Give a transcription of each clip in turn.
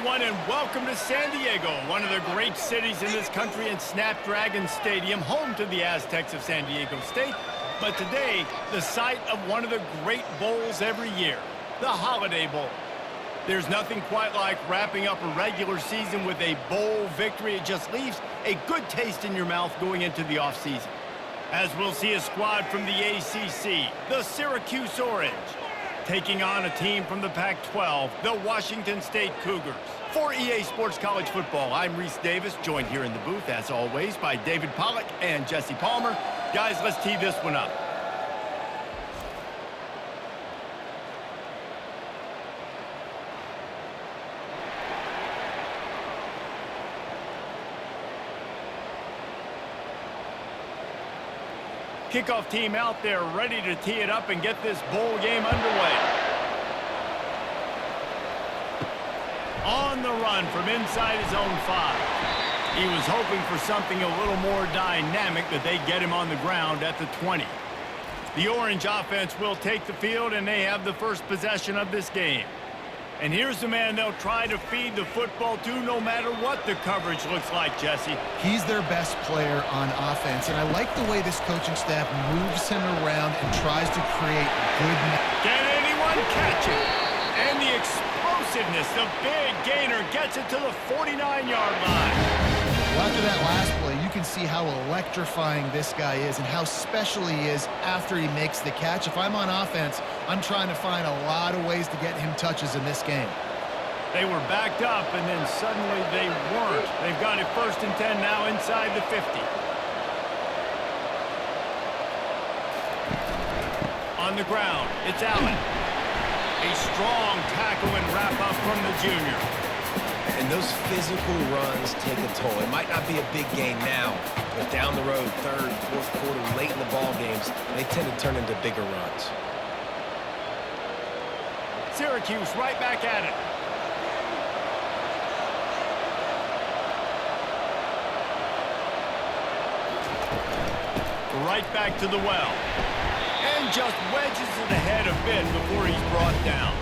everyone, and welcome to San Diego, one of the great cities in this country, and Snapdragon Stadium, home to the Aztecs of San Diego State. But today, the site of one of the great bowls every year, the Holiday Bowl. There's nothing quite like wrapping up a regular season with a bowl victory. It just leaves a good taste in your mouth going into the offseason. As we'll see a squad from the ACC, the Syracuse Orange, taking on a team from the Pac-12, the Washington State Cougars. For EA Sports College Football, I'm Reese Davis, joined here in the booth, as always, by David Pollack and Jesse Palmer. Guys, let's tee this one up. Kickoff team out there ready to tee it up and get this bowl game underway. On the run from inside his own 5. He was hoping for something a little more dynamic, that they get him on the ground at the 20. The Orange offense will take the field, and they have the first possession of this game. And here's the man they'll try to feed the football to no matter what the coverage looks like, Jesse. He's their best player on offense, and I like the way this coaching staff moves him around and tries to create good... Can anyone catch it? And the explosiveness, the big gainer gets it to the 49-yard line. Well, after that last play, you can see how electrifying this guy is and how special he is after he makes the catch. If I'm on offense, I'm trying to find a lot of ways to get him touches in this game. They were backed up, and then suddenly they weren't. They've got it 1st and 10 now inside the 50. On the ground, it's Allen. A strong tackle and wrap-up from the junior. And those physical runs take a toll. It might not be a big game now, but down the road, 3rd, 4th quarter, late in the ball games, they tend to turn into bigger runs. Syracuse right back at it. Right back to the well. And just wedges it ahead a bit before he's brought down.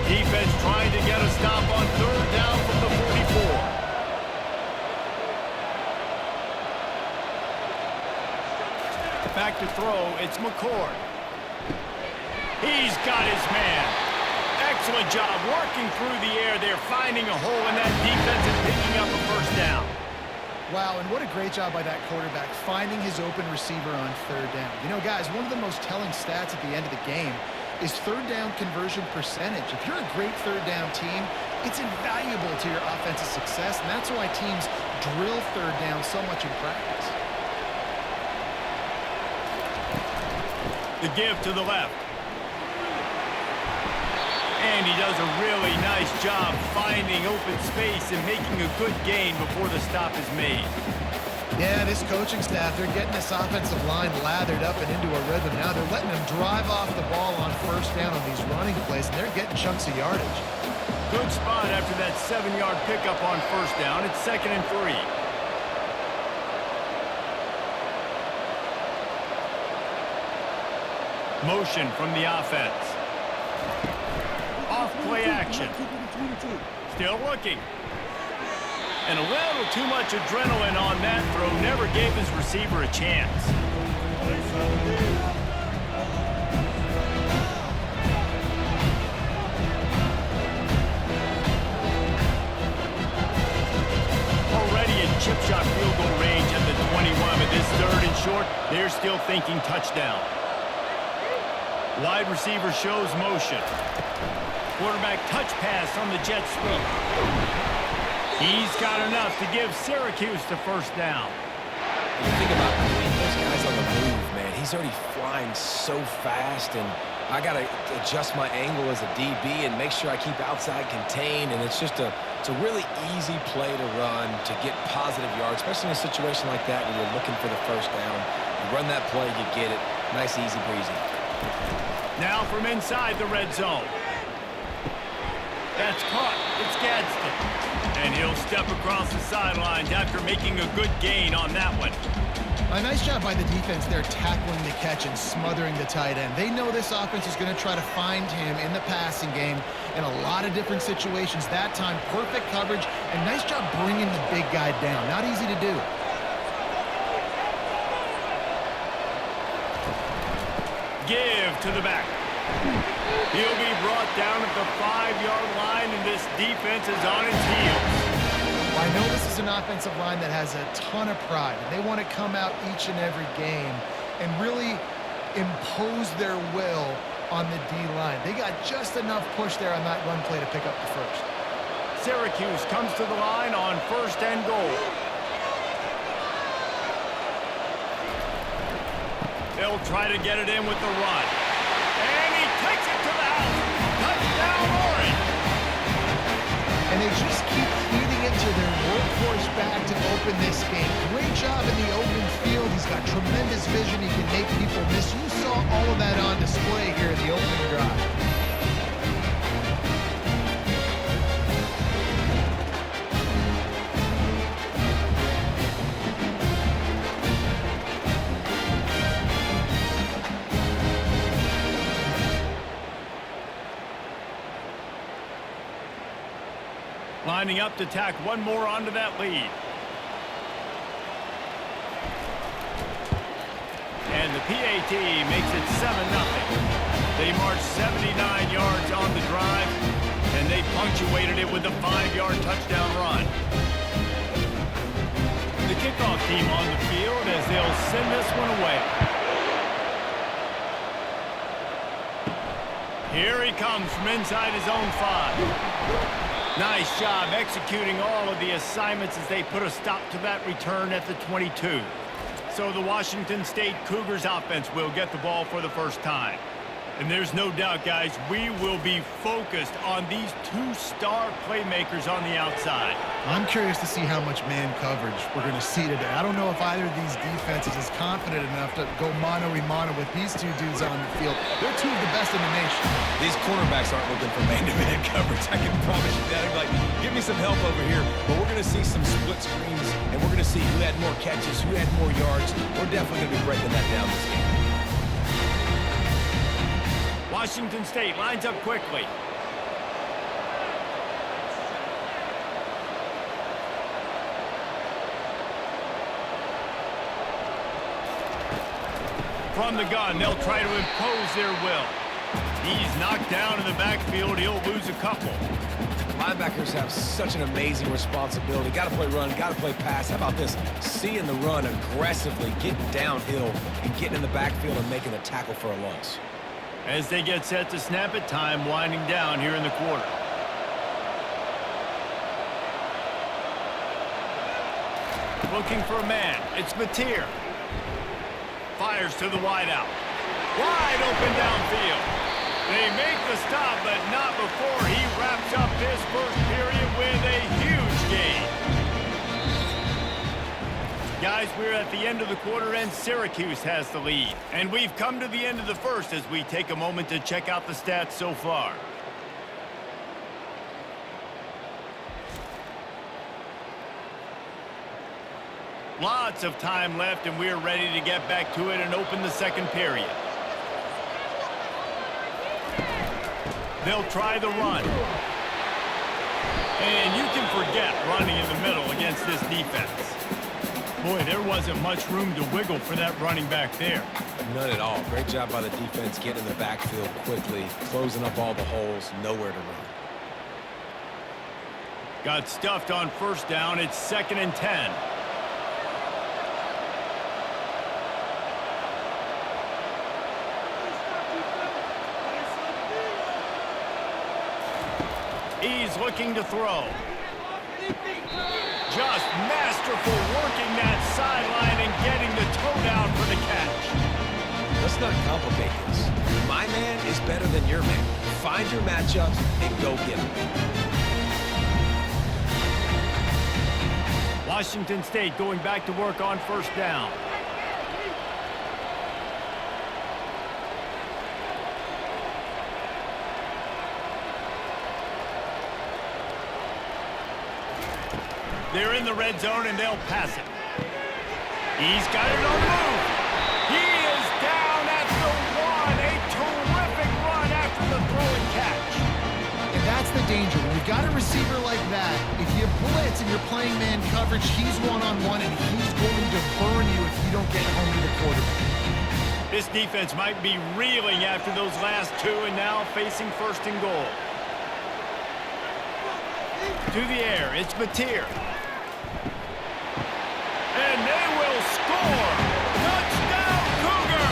Defense trying to get a stop on 3rd down from the 44. Back to throw, it's McCord. He's got his man. Excellent job working through the air there, finding a hole in that defense and picking up a 1st down. Wow, and what a great job by that quarterback, finding his open receiver on 3rd down. You know, guys, one of the most telling stats at the end of the game is 3rd down conversion percentage. If you're a great 3rd down team, it's invaluable to your offensive success, and that's why teams drill 3rd down so much in practice. The give to the left. And he does a really nice job finding open space and making a good gain before the stop is made. Yeah, this coaching staff, they're getting this offensive line lathered up and into a rhythm. Now they're letting them drive off the ball on 1st down on these running plays, and they're getting chunks of yardage. Good spot after that 7-yard pickup on 1st down. It's 2nd and 3. Motion from the offense. Off play action. Still looking. And a little too much adrenaline on that throw. Never gave his receiver a chance. Already in chip shot field goal range at the 21, but this 3rd and short, they're still thinking touchdown. Wide receiver shows motion. Quarterback touch pass on the jet sweep. He's got enough to give Syracuse the 1st down. When you think about those guys on the move, man, he's already flying so fast, and I got to adjust my angle as a DB and make sure I keep outside contained, and it's a really easy play to run to get positive yards, especially in a situation like that where you're looking for the 1st down. You run that play, you get it. Nice, easy breezy. Now from inside the red zone. That's caught. It's Gadsden. And he'll step across the sidelines after making a good gain on that one. A nice job by the defense there tackling the catch and smothering the tight end. They know this offense is going to try to find him in the passing game in a lot of different situations. That time, perfect coverage, and nice job bringing the big guy down. Not easy to do. Give to the back. He'll be brought down at the 5-yard line, and this defense is on its heels. Well, I know this is an offensive line that has a ton of pride. They want to come out each and every game and really impose their will on the D-line. They got just enough push there on that run play to pick up the first. Syracuse comes to the line on 1st and goal. They'll try to get it in with the run. And he takes it to the house. Touchdown, Orange. And they just keep feeding it to their workforce back to open this game. Great job in the open field. He's got tremendous vision. He can make people miss. You saw all of that on display here in the opening drive. Lining up to tack one more onto that lead. And the PAT makes it 7-0. They marched 79 yards on the drive, and they punctuated it with a 5-yard touchdown run. The kickoff team on the field as they'll send this one away. Here he comes from inside his own 5. Nice job executing all of the assignments as they put a stop to that return at the 22. So the Washington State Cougars offense will get the ball for the first time. And there's no doubt, guys, we will be focused on these 2-star playmakers on the outside. I'm curious to see how much man coverage we're going to see today. I don't know if either of these defenses is confident enough to go mano-a-mano with these two dudes on the field. They're two of the best in the nation. These cornerbacks aren't looking for man-to-man coverage. I can promise you that. Like, give me some help over here. But we're going to see some split screens, and we're going to see who had more catches, who had more yards. We're definitely going to be breaking that down this game. Washington State lines up quickly. From the gun, they'll try to impose their will. He's knocked down in the backfield. He'll lose a couple. Linebackers have such an amazing responsibility. Got to play run, got to play pass. How about this? Seeing the run aggressively, getting downhill, and getting in the backfield and making a tackle for a loss. As they get set to snap it, time winding down here in the quarter. Looking for a man. It's Mateer. Fires to the wideout. Wide open downfield. They make the stop, but not before he wraps up this first period with a huge gain. Guys, we're at the end of the quarter, and Syracuse has the lead. And we've come to the end of the first as we take a moment to check out the stats so far. Lots of time left, and we're ready to get back to it and open the second period. They'll try the run. And you can forget running in the middle against this defense. Boy, there wasn't much room to wiggle for that running back there. None at all. Great job by the defense getting in the backfield quickly, closing up all the holes, nowhere to run. Got stuffed on first down. It's 2nd and 10. He's looking to throw. Just masterful working that sideline and getting the toe down for the catch. Let's not complicate this. My man is better than your man. Find your matchups and go get them. Washington State going back to work on first down. They're in the red zone, and they'll pass it. He's got it on the move. He is down at the 1. A terrific run after the throw and catch. And that's the danger. When you've got a receiver like that, if you blitz and you're playing man coverage, he's one-on-one, and he's going to burn you if you don't get home to the quarterback. This defense might be reeling after those last two, and now facing first and goal. To the air, it's Batir. And they will score! Touchdown, Cougar!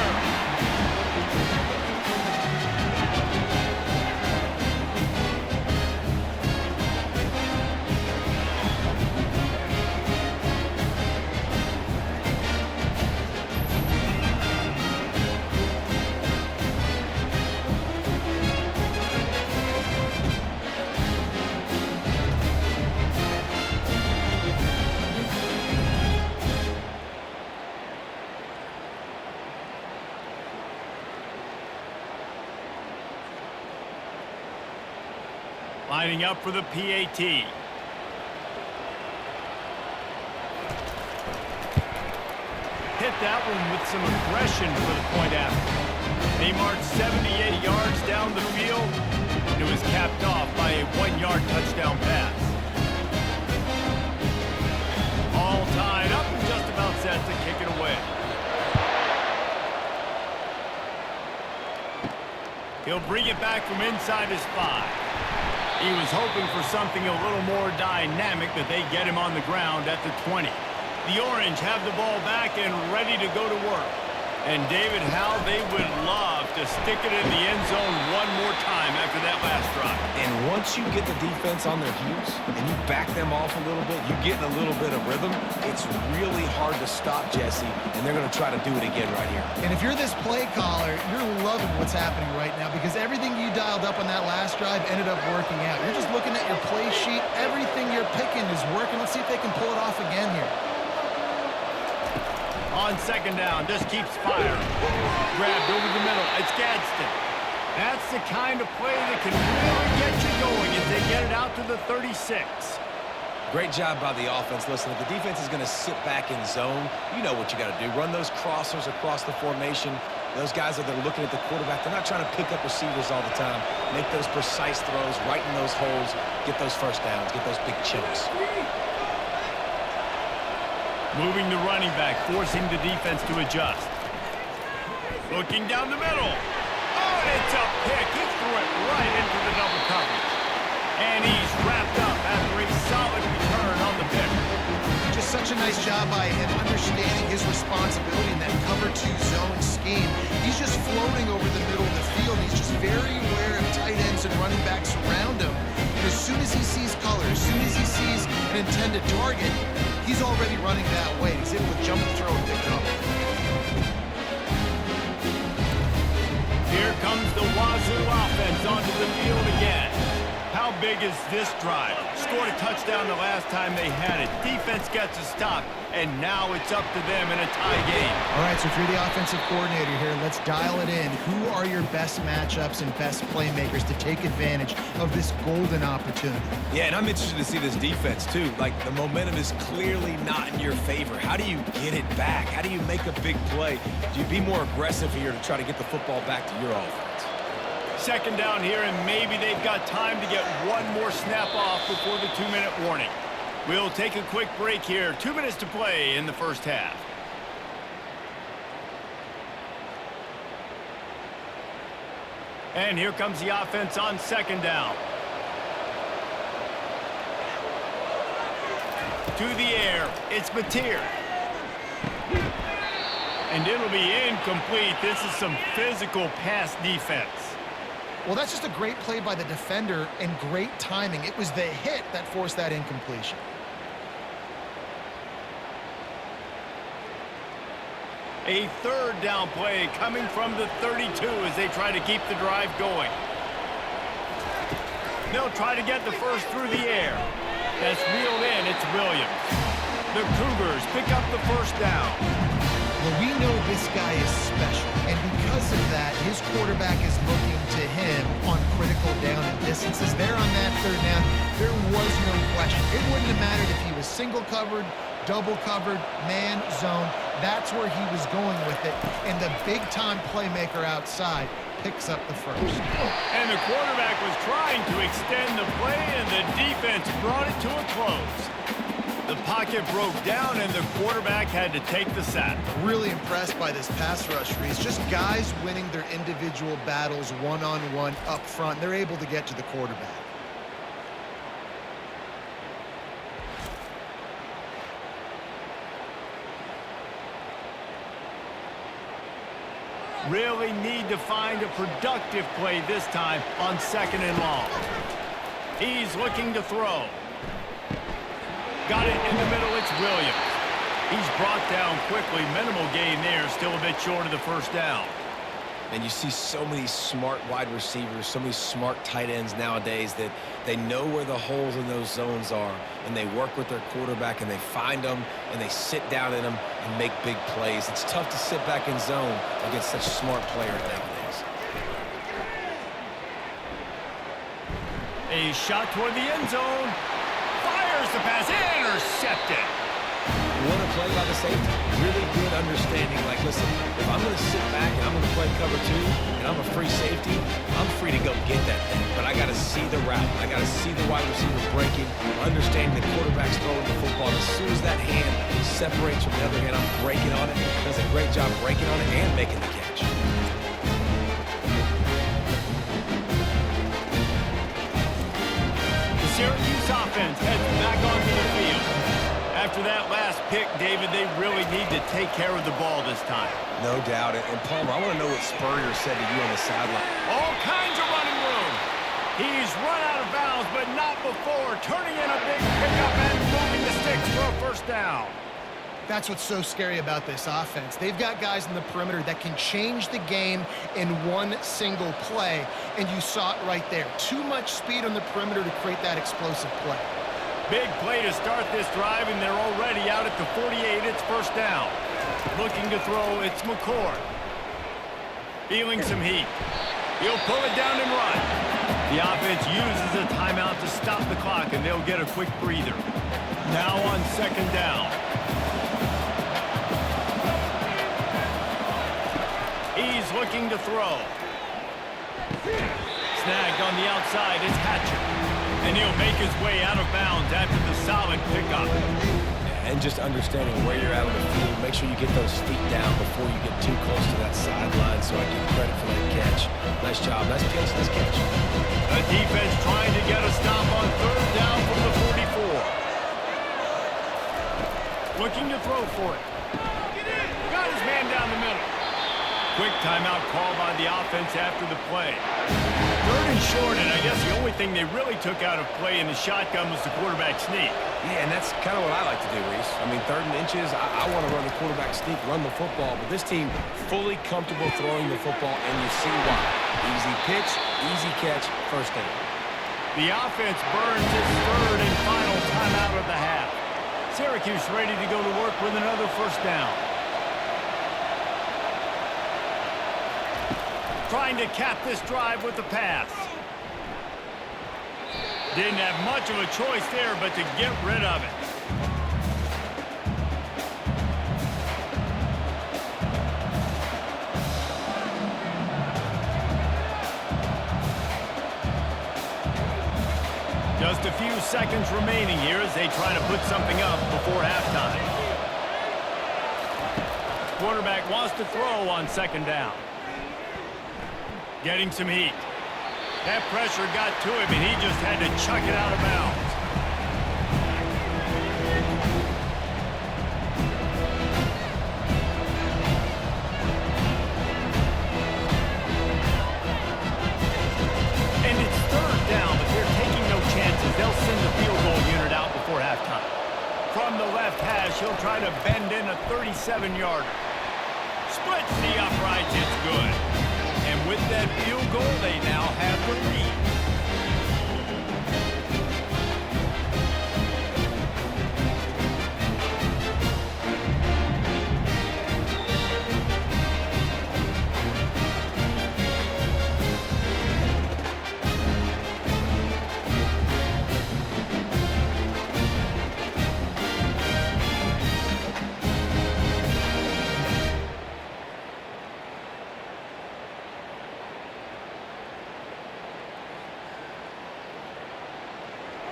Lining up for the PAT. Hit that one with some aggression for the point after. They marched 78 yards down the field. It was capped off by a 1-yard touchdown pass. All tied up and just about set to kick it away. He'll bring it back from inside his 5. He was hoping for something a little more dynamic, but they get him on the ground at the 20. The Orange have the ball back and ready to go to work. And David, how they would love to stick it in the end zone one more time after that last drive. And once you get the defense on their heels and you back them off a little bit, you get in a little bit of rhythm, it's really hard to stop, Jesse, and they're going to try to do it again right here. And if you're this play caller, you're loving what's happening right now because everything you dialed up on that last drive ended up working out. You're just looking at your play sheet. Everything you're picking is working. Let's see if they can pull it off again here. On second down, just keeps firing. Grabbed over the middle. It's Gadsden. That's the kind of play that can really get you going as they get it out to the 36. Great job by the offense. Listen, if the defense is going to sit back in zone, you know what you got to do. Run those crossers across the formation. Those guys that are looking at the quarterback, they're not trying to pick up receivers all the time. Make those precise throws, right in those holes, get those first downs, get those big chunks. Moving the running back, forcing the defense to adjust. Looking down the middle. Oh, and it's a pick. He threw it right into the double coverage. And he's wrapped up after a solid return on the pick. Just such a nice job by him understanding his responsibility in that cover 2 zone scheme. He's just floating over the middle of the field. He's just very aware of tight ends and running backs around him. And as soon as he sees color, as soon as he sees an intended target, he's already running that way. He's able to jump the throw and pick it up. Here comes the Wazoo offense onto the field again. How big is this drive? Scored a touchdown the last time they had it. Defense gets a stop, and now it's up to them in a tie game. All right, so if you're the offensive coordinator here, let's dial it in. Who are your best matchups and best playmakers to take advantage of this golden opportunity? Yeah, and I'm interested to see this defense, too. Like, the momentum is clearly not in your favor. How do you get it back? How do you make a big play? Do you be more aggressive here to try to get the football back to your offense? Second down here, and maybe they've got time to get one more snap off before the 2-minute warning. We'll take a quick break here. 2 minutes to play in the first half. And here comes the offense on second down. To the air, it's Batir. And it'll be incomplete. This is some physical pass defense. Well, that's just a great play by the defender and great timing. It was the hit that forced that incompletion. A third down play coming from the 32 as they try to keep the drive going. They'll try to get the first through the air. That's reeled in. It's Williams. The Cougars pick up the first down. Well, we know this guy is special, and because of that, his quarterback is looking to him on critical down and distances. There on that third down, there was no question. It wouldn't have mattered if he was single covered, double covered, man, zone. That's where he was going with it. And the big-time playmaker outside picks up the first. And the quarterback was trying to extend the play, and the defense brought it to a close. The pocket broke down, and the quarterback had to take the sack. Really impressed by this pass rush, Reese. Just guys winning their individual battles one-on-one up front. They're able to get to the quarterback. Really need to find a productive play this time on 2nd and long. He's looking to throw. Got it in the middle, it's Williams. He's brought down quickly, minimal gain there, still a bit short of the first down. And you see so many smart wide receivers, so many smart tight ends nowadays that they know where the holes in those zones are, and they work with their quarterback, and they find them, and they sit down in them and make big plays. It's tough to sit back in zone against such smart players nowadays. A shot toward the end zone. Fires the pass, intercepted. What a play by the safety. Really good understanding. Like, listen, if I'm going to sit back and I'm going to play cover 2 and I'm a free safety, I'm free to go get that thing. But I got to see the route. I got to see the wide receiver breaking, understanding the quarterback's throwing the football. As soon as that hand separates from the other hand, I'm breaking on it. Does a great job breaking on it and making the catch. The Syracuse offense heads back onto the field. After that last pick, David, they really need to take care of the ball this time. No doubt. And Palmer, I want to know what Spurrier said to you on the sideline. All kinds of running room. He's run out of bounds, but not before. Turning in a big pickup and moving the sticks for a first down. That's what's so scary about this offense. They've got guys in the perimeter that can change the game in one single play, and you saw it right there. Too much speed on the perimeter to create that explosive play. Big play to start this drive, and they're already out at the 48. It's first down. Looking to throw, it's McCord. Feeling some heat. He'll pull it down and run. The offense uses a timeout to stop the clock, and they'll get a quick breather. Now on 2nd down. He's looking to throw. Snagged on the outside, it's Hatcher. And he'll make his way out of bounds after the solid pickup. And just understanding where you're at on the field, make sure you get those feet down before you get too close to that sideline, so I give credit for that catch. Nice job. Nice catch. Nice catch. The defense trying to get a stop on 3rd down from the 44. Looking to throw for it. Got his man down the middle. Quick timeout call by the offense after the play. 3rd and short, and I guess the only thing they really took out of play in the shotgun was the quarterback sneak. Yeah, and that's kind of what I like to do, Reese. I mean, 3rd and inches, I want to run the quarterback sneak, run the football, but this team fully comfortable throwing the football, and you see why. Easy pitch, easy catch, first down. The offense burns its 3rd and final timeout of the half. Syracuse ready to go to work with another first down. Trying to cap this drive with the pass. Didn't have much of a choice there, but to get rid of it. Just a few seconds remaining here as they try to put something up before halftime. Quarterback wants to throw on 2nd down. Getting some heat. That pressure got to him, and he just had to chuck it out of bounds. And it's 3rd down, but they're taking no chances. They'll send the field goal unit out before halftime. From the left hash, he'll try to bend in a 37-yarder. Splits the uprights, it's good. And with that field goal, they now have the lead.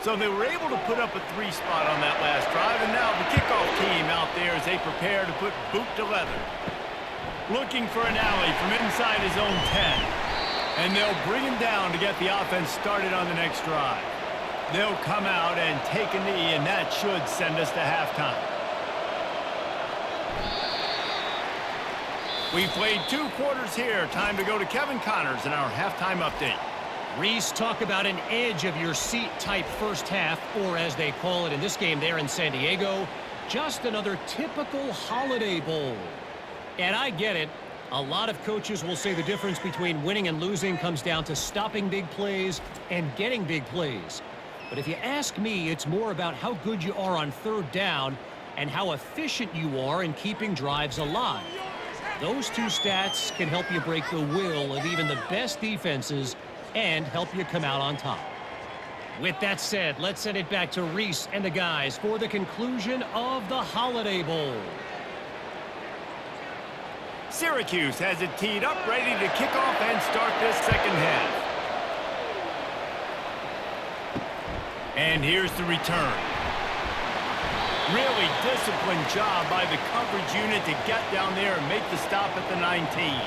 So they were able to put up a 3 spot on that last drive, and now the kickoff team out there as they prepare to put boot to leather. Looking for an alley from inside his own 10. And they'll bring him down to get the offense started on the next drive. They'll come out and take a knee, and that should send us to halftime. We've played 2 quarters here. Time to go to Kevin Connors in our halftime update. Reese, talk about an edge-of-your-seat type first half, or as they call it in this game there in San Diego, just another typical Holiday Bowl. And I get it. A lot of coaches will say the difference between winning and losing comes down to stopping big plays and getting big plays. But if you ask me, it's more about how good you are on third down and how efficient you are in keeping drives alive. Those 2 stats can help you break the will of even the best defenses and help you come out on top. With that said, let's send it back to Reese and the guys for the conclusion of the Holiday Bowl. Syracuse has it teed up, ready to kick off and start this second half. And here's the return. Really disciplined job by the coverage unit to get down there and make the stop at the 19.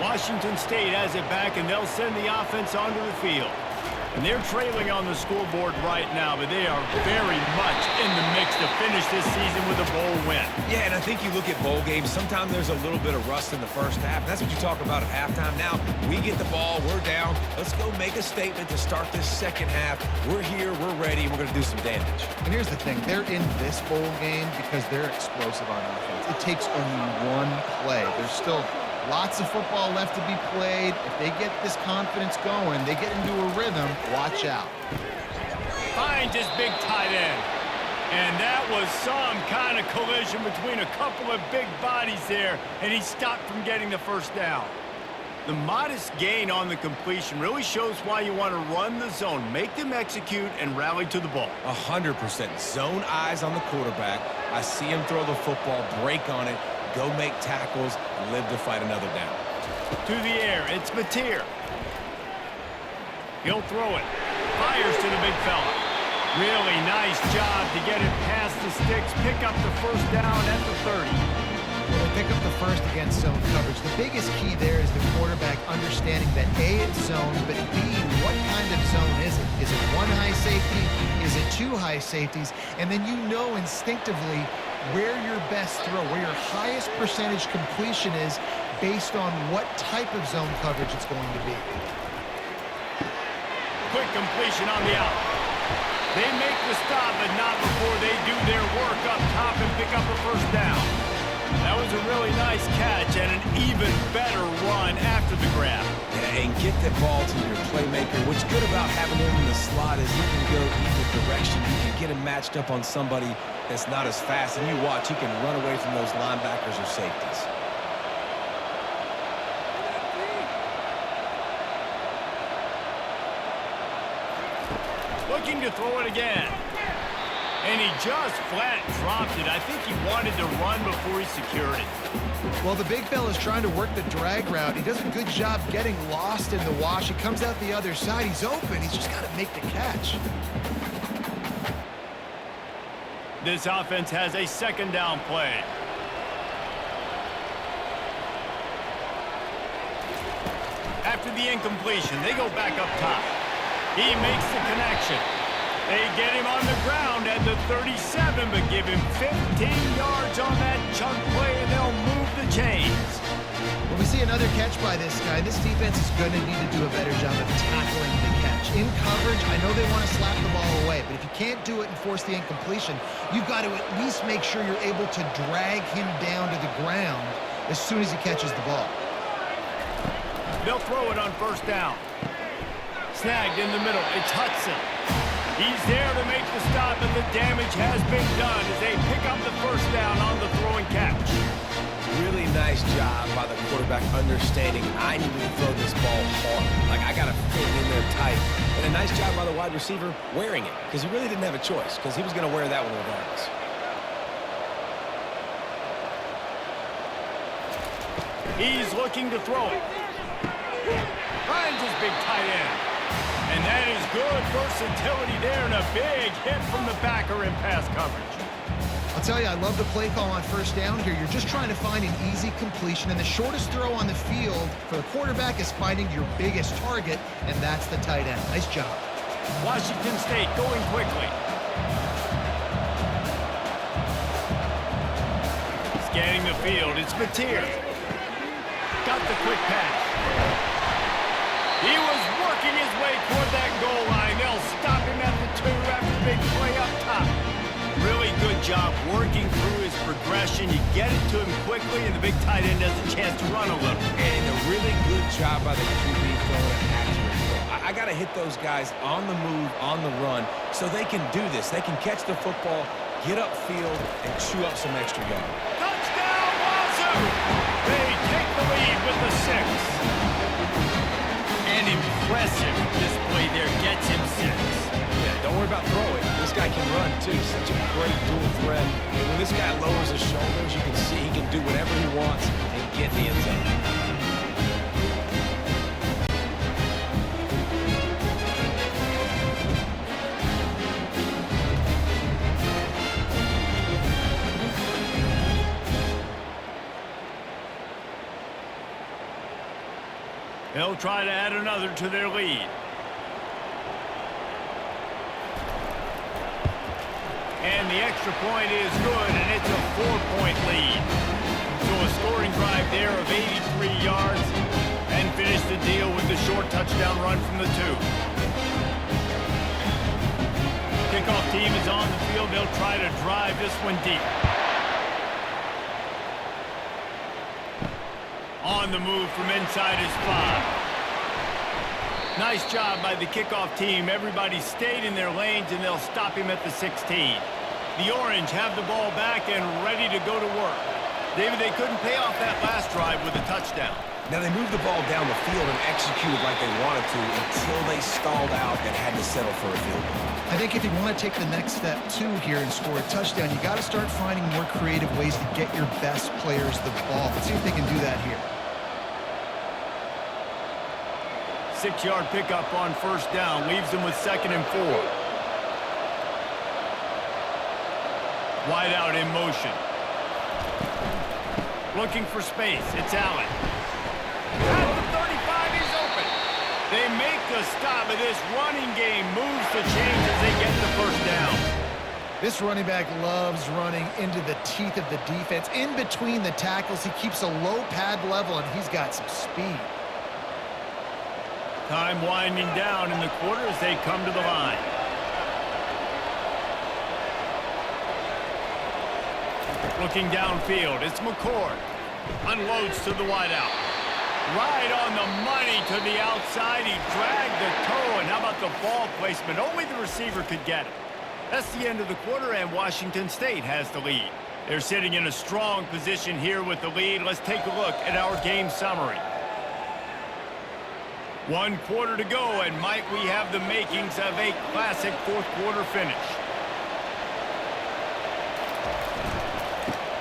Washington State has it back, and they'll send the offense onto the field. And they're trailing on the scoreboard right now, but they are very much in the mix to finish this season with a bowl win. Yeah, and I think you look at bowl games, sometimes there's a little bit of rust in the first half. That's what you talk about at halftime. Now, we get the ball, we're down. Let's go make a statement to start this second half. We're here, we're ready, we're going to do some damage. And here's the thing. They're in this bowl game because they're explosive on offense. It takes only one play. There's still lots of football left to be played. If they get this confidence going, they get into a rhythm, watch out. Finds his big tight end. And that was some kind of collision between a couple of big bodies there, and he stopped from getting the first down. The modest gain on the completion really shows why you want to run the zone, make them execute, and rally to the ball. 100%. Zone eyes on the quarterback. I see him throw the football, break on it, go make tackles, and live to fight another down. To the air, it's Mateer. He'll throw it. Fires to the big fella. Really nice job to get it past the sticks, pick up the first down at the 30. Well, they pick up the first against zone coverage. The biggest key there is the quarterback understanding that A, it's zone, but B, what kind of zone is it? Is it 1 high safety? Is it 2 high safeties? And then you know instinctively where your best throw, where your highest percentage completion is based on what type of zone coverage it's going to be. Quick completion on the out. They make the stop, but not before they do their work up top and pick up a first down. That was a really nice catch and an even better run after the grab. Yeah, and get the ball to your playmaker. What's good about having him in the slot is he can go either direction. You can get him matched up on somebody that's not as fast, and you watch, he can run away from those linebackers or safeties. Looking to throw it again. And he just flat dropped it. I think he wanted to run before he secured it. Well, the big fella's trying to work the drag route. He does a good job getting lost in the wash. He comes out the other side. He's open. He's just got to make the catch. This offense has a second down play. After the incompletion, they go back up top. He makes the connection. They get him on the ground at the 37, but give him 15 yards on that chunk play, and they'll move the chains. When we see another catch by this guy, this defense is going to need to do a better job of tackling the catch. In coverage, I know they want to slap the ball away, but if you can't do it and force the incompletion, you've got to at least make sure you're able to drag him down to the ground as soon as he catches the ball. They'll throw it on first down. Snagged in the middle. It's Hudson. He's there to make the stop, and the damage has been done as they pick up the first down on the throwing catch. Really nice job by the quarterback understanding I need to throw this ball hard. Like, I got to fit it in there tight. And a nice job by the wide receiver wearing it, because he really didn't have a choice, because he was going to wear that one regardless. He's looking to throw it. Finds his big tight end. And that is good versatility there and a big hit from the backer in pass coverage. I'll tell you, I love the play call on first down here. You're just trying to find an easy completion, and the shortest throw on the field for the quarterback is finding your biggest target, and that's the tight end. Nice job. Washington State going quickly. Scanning the field, it's Mateer. Got the quick pass. He was working his way toward that goal line. They'll stop him at the 2 after the big play up top. Really good job working through his progression. You get it to him quickly, and the big tight end has a chance to run a little. And a really good job by the QB throwing an accurate throw. I got to hit those guys on the move, on the run, so they can do this. They can catch the football, get upfield, and chew up some extra yards. Touchdown, Wazoo! They take the lead with the 6. An impressive display there gets him 6. Yeah, don't worry about throwing. This guy can run, too. Such a great dual threat. And when this guy lowers his shoulders, you can see he can do whatever he wants and get in the end zone. They'll try to add another to their lead. And the extra point is good, and it's a 4-point lead. So a scoring drive there of 83 yards, and finish the deal with the short touchdown run from the 2. Kickoff team is on the field. They'll try to drive this one deep. On the move from inside his 5. Nice job by the kickoff team. Everybody stayed in their lanes, and they'll stop him at the 16. The Orange have the ball back and ready to go to work. David, they couldn't pay off that last drive with a touchdown. Now, they moved the ball down the field and executed like they wanted to until they stalled out and had to settle for a field goal. I think if you want to take the next step, too, here and score a touchdown, you got to start finding more creative ways to get your best players the ball. Let's see if they can do that here. 6-yard pickup on first down. Leaves them with 2nd and 4. Wide out in motion. Looking for space. It's Allen. At the 35, he's open. They make the stop of this running game. Moves the chains as they get the first down. This running back loves running into the teeth of the defense. In between the tackles, he keeps a low pad level, and he's got some speed. Time winding down in the quarter as they come to the line. Looking downfield, it's McCord. Unloads to the wideout. Right on the money to the outside. He dragged the toe, and how about the ball placement? Only the receiver could get it. That's the end of the quarter, and Washington State has the lead. They're sitting in a strong position here with the lead. Let's take a look at our game summary. 1 quarter to go, and might we have the makings of a classic 4th quarter finish.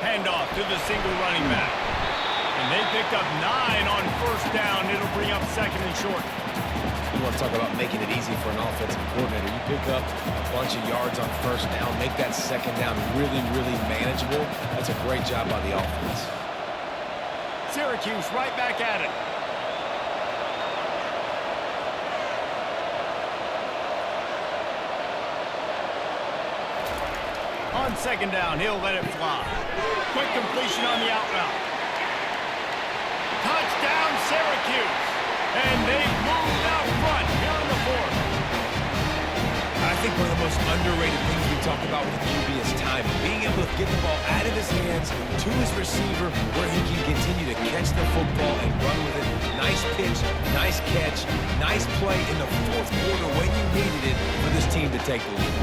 Handoff to the single running back. And they pick up 9 on first down. It'll bring up 2nd and short. You want to talk about making it easy for an offensive coordinator. You pick up a bunch of yards on first down, make that 2nd down really, really manageable. That's a great job by the offense. Syracuse right back at it. On 2nd down, he'll let it fly. Quick completion on the out route. Touchdown, Syracuse. And they've moved out front here in the 4th. I think one of the most underrated things we talk about with the QB is timing. Being able to get the ball out of his hands to his receiver where he can continue to catch the football and run with it. Nice pitch, nice catch, nice play in the 4th quarter when you needed it for this team to take the lead.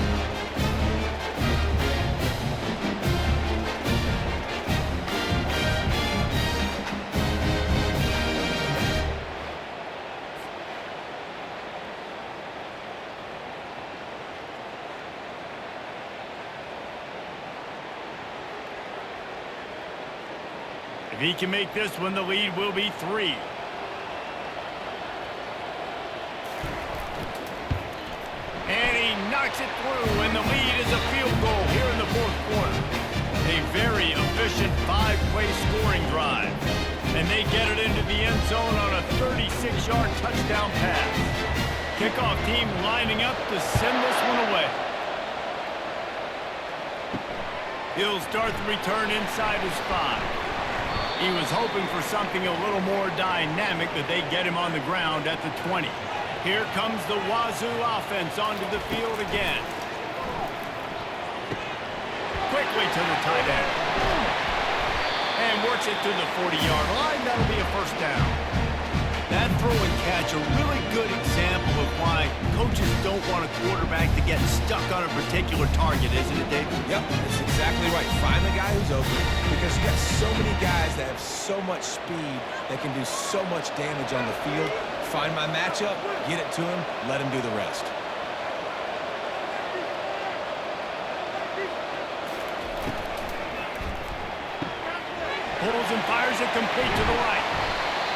If he can make this one, the lead will be 3. backs it through, and the lead is a field goal here in the fourth quarter. A very efficient 5-play scoring drive. And they get it into the end zone on a 36-yard touchdown pass. Kickoff team lining up to send this one away. He'll start the return inside his 5. He was hoping for something a little more dynamic, but they get him on the ground at the 20. Here comes the Wazoo offense onto the field again. Quickly to the tight end. And works it to the 40-yard line. That'll be a first down. That throw and catch, a really good example of why coaches don't want a quarterback to get stuck on a particular target, isn't it, Dave? Yep, that's exactly right. Find the guy who's open, because you got so many guys that have so much speed that can do so much damage on the field. Find my matchup, get it to him, let him do the rest. Pulls and fires it complete to the right.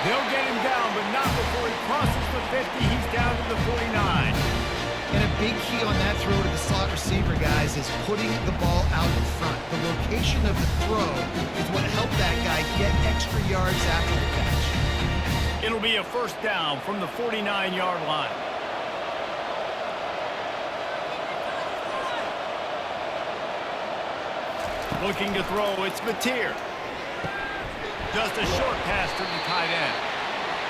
They'll get him down, but not before he crosses the 50. He's down to the 49. And a big key on that throw to the slot receiver, guys, is putting the ball out in front. The location of the throw is what helped that guy get extra yards after the catch. It'll be a first down from the 49-yard line. Looking to throw, it's Mateer. Just a short pass to the tight end.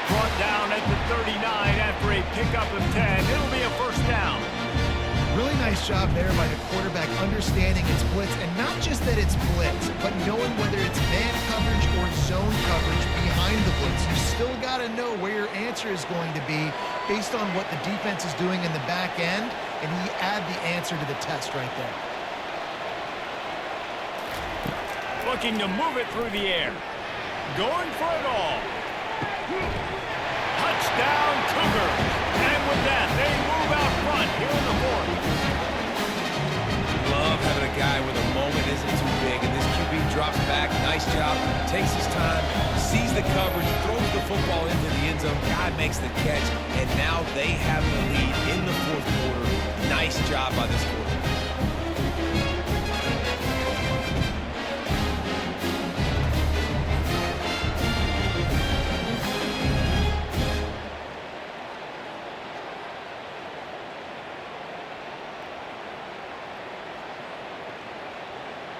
Brought down at the 39 after a pickup of 10. It'll be a first down. Really nice job there by the quarterback understanding it's blitz, and not just that it's blitz, but knowing whether it's man coverage or zone coverage behind the blitz. You still got to know where your answer is going to be based on what the defense is doing in the back end, and he add the answer to the test right there. Looking to move it through the air. Going for it all. Touchdown, Cougars. And with that, they move out front here in the fourth. Love having a guy where the moment isn't too big, and this QB drops back. Nice job. Takes his time. Sees the coverage. Throws the football into the end zone. Guy makes the catch. And now they have the lead in the fourth quarter. Nice job by this quarterback.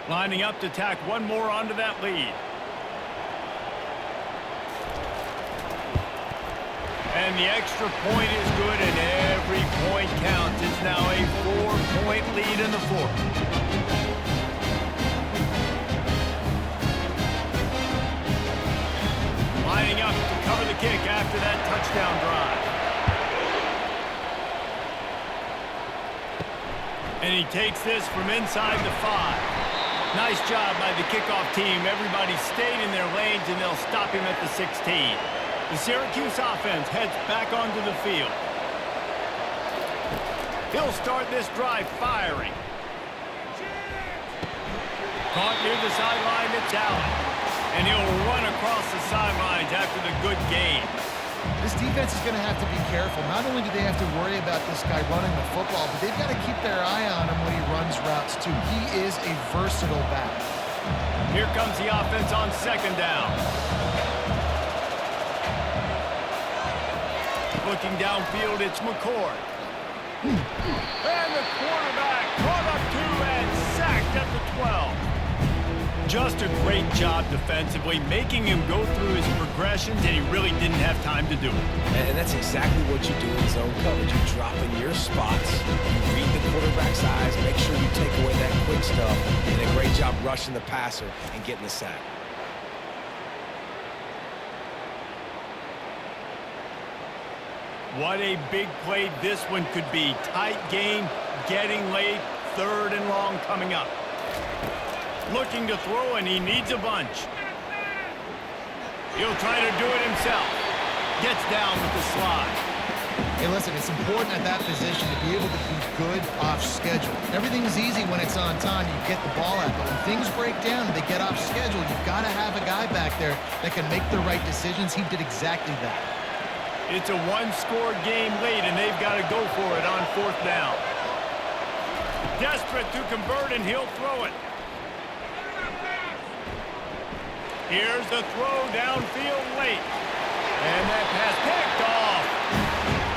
Lining up to tack one more onto that lead. And the extra point is good, and every point counts. It's now a 4-point lead in the fourth. Lining up to cover the kick after that touchdown drive. And he takes this from inside the 5. Nice job by the kickoff team. Everybody stayed in their lanes, and they'll stop him at the 16. The Syracuse offense heads back onto the field. He'll start this drive firing. Caught near the sideline, it's Allen. And he'll run across the sidelines after the good gain. This defense is going to have to be careful. Not only do they have to worry about this guy running the football, but they've got to keep their eye on him when he runs routes, too. He is a versatile back. Here comes the offense on second down. Looking downfield, it's McCord. And the quarterback brought up 2 and sacked at the 12. Just a great job defensively, making him go through his progressions, and he really didn't have time to do it. And that's exactly what you do in zone coverage. You drop in your spots, you read the quarterback's eyes, make sure you take away that quick stuff, and a great job rushing the passer and getting the sack. What a big play this one could be. Tight game, getting late, 3rd and long coming up. Looking to throw, and he needs a bunch. He'll try to do it himself. Gets down with the slide. Hey, listen, it's important at that position to be able to be good off schedule. Everything's easy when it's on time. You get the ball out. But when things break down and they get off schedule, you've got to have a guy back there that can make the right decisions. He did exactly that. It's a 1-score game late, and they've got to go for it on 4th down. desperate to convert, and he'll throw it. Here's the throw downfield late. And that pass picked off.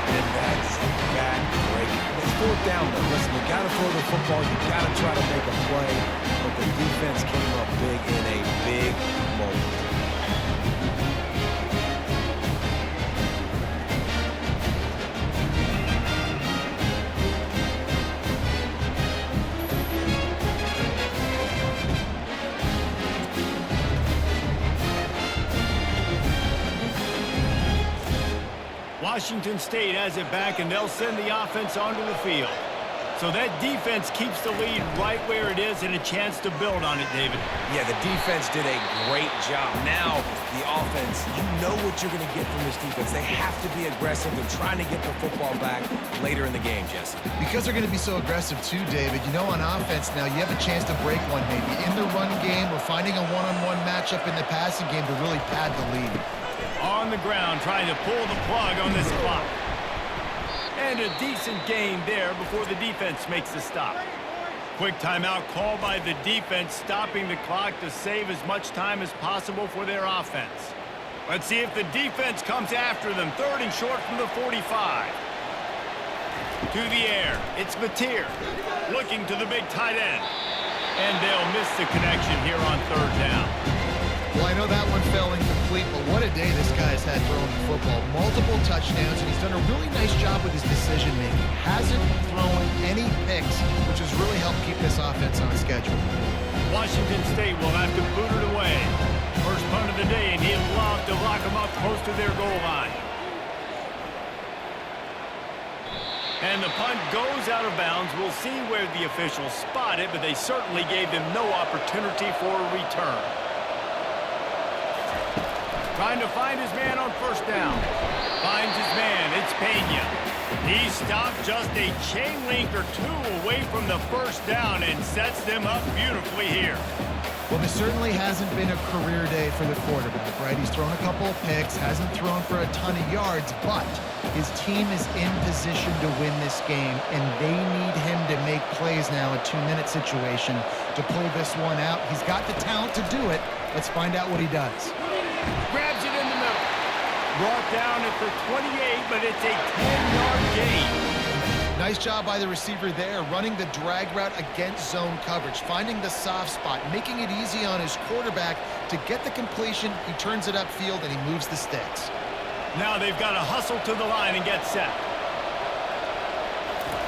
And that's bad break. It's fourth down, though. Listen, you got to throw the football. You got to try to make a play. But the defense came up big in a big moment. Washington State has it back, and they'll send the offense onto the field. So that defense keeps the lead right where it is and a chance to build on it, David. Yeah, the defense did a great job. Now, the offense, you know what you're going to get from this defense. They have to be aggressive and trying to get the football back later in the game, Jesse. Because they're going to be so aggressive too, David. You know, on offense now, you have a chance to break one maybe in the run game or finding a one-on-one matchup in the passing game to really pad the lead. On the ground, trying to pull the plug on this clock. And a decent gain there before the defense makes the stop. Quick timeout called by the defense, stopping the clock to save as much time as possible for their offense. Let's see if the defense comes after them. Third and short from the 45. To the air. It's Mateer looking to the big tight end. And they'll miss the connection here on third down. Well, I know that one fell incomplete, but what a day this guy's had throwing the football. Multiple touchdowns, and he's done a really nice job with his decision-making. Hasn't thrown any picks, which has really helped keep this offense on schedule. Washington State will have to boot it away. First punt of the day, and he'd love to lock them up close to their goal line. And the punt goes out of bounds. We'll see where the officials spot it, but they certainly gave them no opportunity for a return. Trying to find his man on first down. Finds his man. It's Pena. He stopped just a chain link or two away from the first down and sets them up beautifully here. Well, this certainly hasn't been a career day for the quarterback, right? He's thrown a couple of picks, hasn't thrown for a ton of yards, but his team is in position to win this game, and they need him to make plays now, a two-minute situation, to pull this one out. He's got the talent to do it. Let's find out what he does. Grabs it in the middle. Brought down at the 28, but it's a 10-yard gain. Nice job by the receiver there, running the drag route against zone coverage, finding the soft spot, making it easy on his quarterback to get the completion. He turns it upfield, and he moves the sticks. Now they've got to hustle to the line and get set.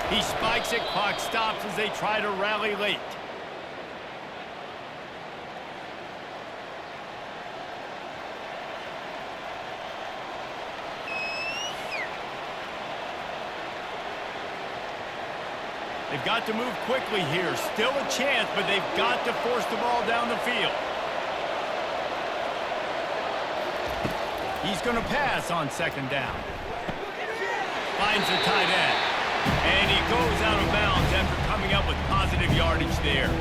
He spikes it, clock stops as they try to rally late. They've got to move quickly here. Still a chance, but they've got to force the ball down the field. He's going to pass on second down. Finds the tight end. And he goes out of bounds after coming up with positive yardage there.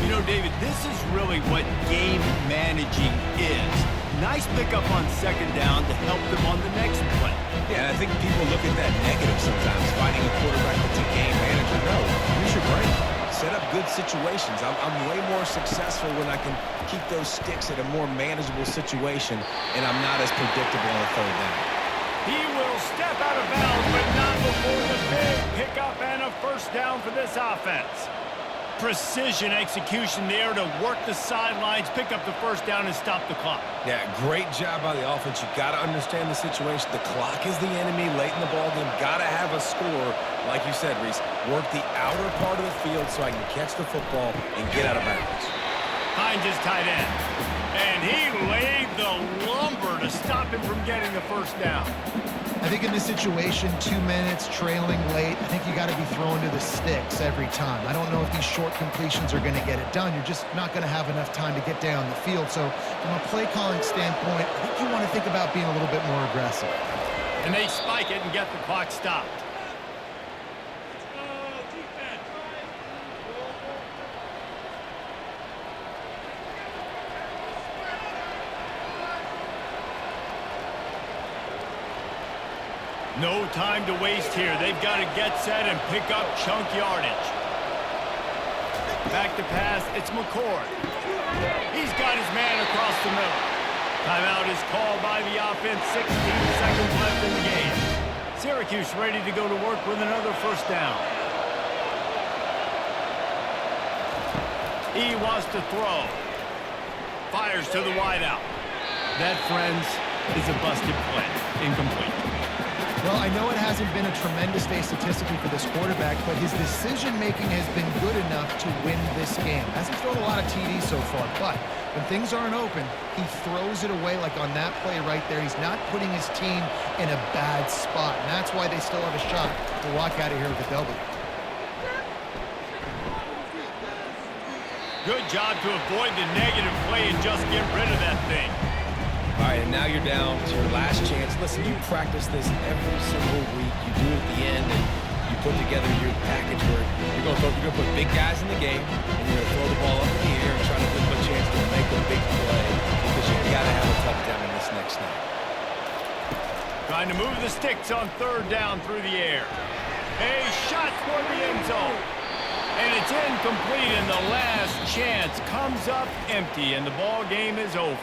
You know, David, this is really what game managing is. Nice pickup on second down to help them on the next play. Yeah, and I think people look at that negative sometimes, finding a quarterback that's a game manager. No, use your brain. Set up good situations. I'm way more successful when I can keep those sticks at a more manageable situation, and I'm not as predictable on third down. He will step out of bounds, but not before the big pickup and a first down for this offense. Precision execution there to work the sidelines, pick up the first down, and stop the clock. Yeah, great job by the offense. You got to understand the situation. The clock is the enemy late in the ballgame. Got to have a score, like you said, Reese. Work the outer part of the field so I can catch the football and get out of bounds. Finds his tight end. And he laid the lumber to stop him from getting the first down. I think in this situation, 2 minutes, trailing late, I think you got to be throwing to the sticks every time. I don't know if these short completions are going to get it done. You're just not going to have enough time to get down the field. So from a play calling standpoint, I think you want to think about being a little bit more aggressive. And they spike it and get the clock stopped. No time to waste here. They've got to get set and pick up chunk yardage. Back to pass, it's McCord. He's got his man across the middle. Timeout is called by the offense, 16 seconds left in the game. Syracuse ready to go to work with another first down. He wants to throw. Fires to the wideout. That, friends, is a busted play. Incomplete. Well, I know it hasn't been a tremendous day statistically for this quarterback, but his decision-making has been good enough to win this game. Hasn't thrown a lot of TDs so far, but when things aren't open, he throws it away like on that play right there. He's not putting his team in a bad spot, and that's why they still have a shot to walk out of here with a W. Good job to avoid the negative play and just get rid of that thing. All right, and now you're down to your last chance. Listen, you practice this every single week. You do it at the end, and you put together your package where you're going to put big guys in the game, and you're going to throw the ball up in the air and try to give them a chance to make a big play because you got to have a touchdown in this next snap. Trying to move the sticks on third down through the air. A shot toward the end zone. And it's incomplete, and the last chance comes up empty, and the ball game is over.